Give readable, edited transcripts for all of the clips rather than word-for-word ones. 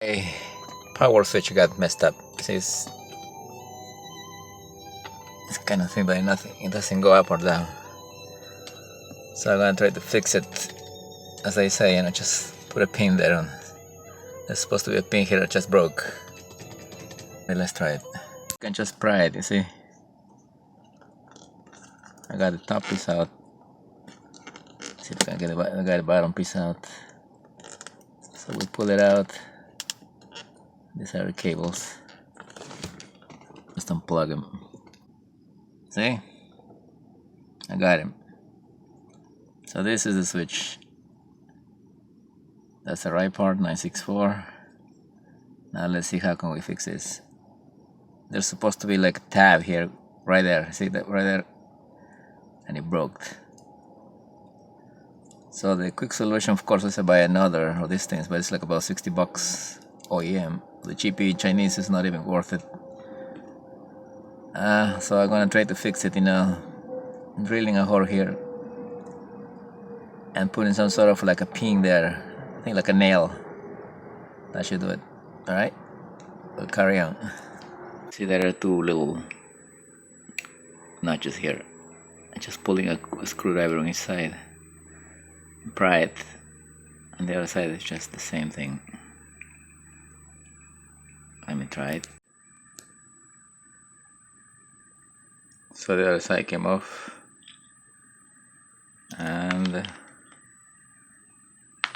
A power switch got messed up. See, it's kind of thing by nothing. It doesn't go up or down. So I'm gonna try to fix it, as I say, and I just put a pin there on. There's supposed to be a pin here that just broke. Okay, let's try it. You can just pry it, you see. I got the top piece out. See if I can get the bottom piece out. So we pull it out. These are the cables. Just unplug them. See? I got him. So this is the switch. That's the right part, 964. Now let's see how can we fix this. There's supposed to be like a tab here, right there. See that right there? And it broke. So the quick solution, of course, is to buy another of these things, but it's like about 60 bucks OEM. The cheapy Chinese is not even worth it. So I'm gonna try to fix it, drilling a hole here and putting some sort of like a pin there. I think like a nail. That should do it. Alright? We'll carry on. See, there are two little notches here. I'm just pulling a screwdriver on each side. Pry it. On the other side it's just the same thing. Let me try it. So the other side came off. And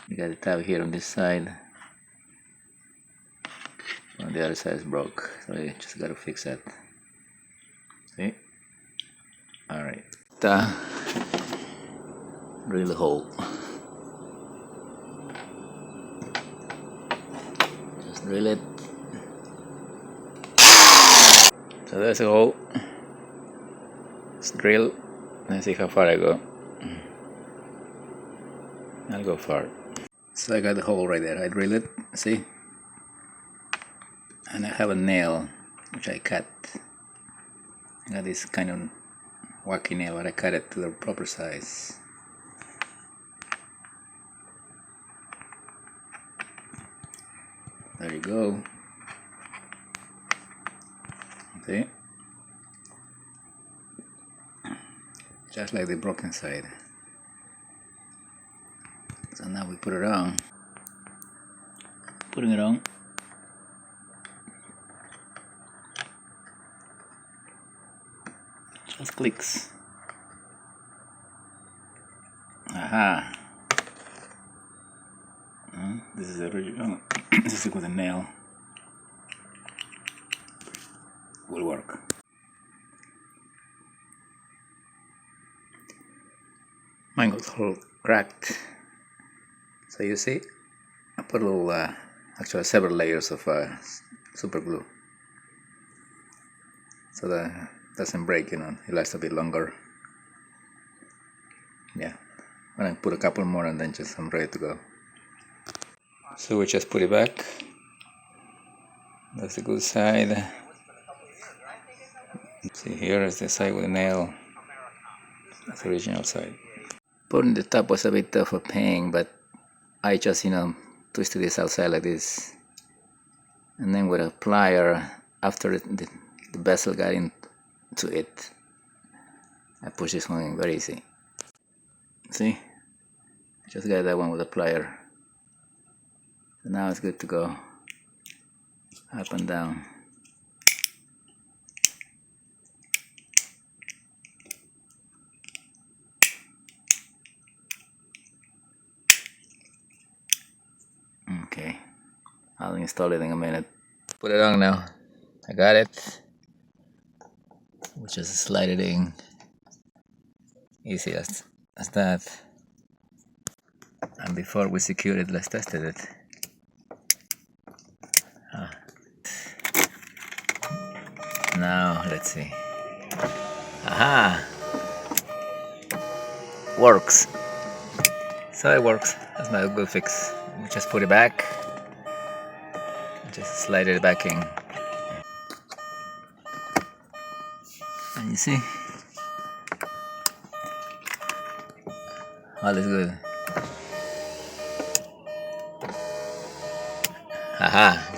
you got the tab here on this side. On the other side is broke, so you just gotta fix that. See? Alright. Drill the hole. Just drill it. So there's a hole. Let's drill. Let's see how far I go. I'll go far. So I got the hole right there. I drill it. See? And I have a nail which I cut. I got this kind of wacky nail, but I cut it to the proper size. There you go. See? Just like the broken side. So now we put it on. Putting it on. Just clicks. Aha. This is the original. This is with a nail. Will work. Mine got whole cracked. So you see, I put a little, actually several layers of super glue. So that doesn't break, it lasts a bit longer. Yeah, I'm gonna put a couple more and then I'm ready to go. So we just put it back. That's the good side. See, here is the side with the nail. That's the original side. Putting the top was a bit of a pain, but I just, twisted this outside like this. And then with a plier, after the bezel got into it, I push this one in very easy. See? Just got that one with a plier. So now it's good to go. Up and down. Okay. I'll install it in a minute. Put it on now. I got it. We'll just slide it in. Easy as that. And before we secure it, let's test it. Now let's see. Aha! Works. So it works. That's my good fix. We just put it back. Just slide it back in. And you see? All is good. Aha.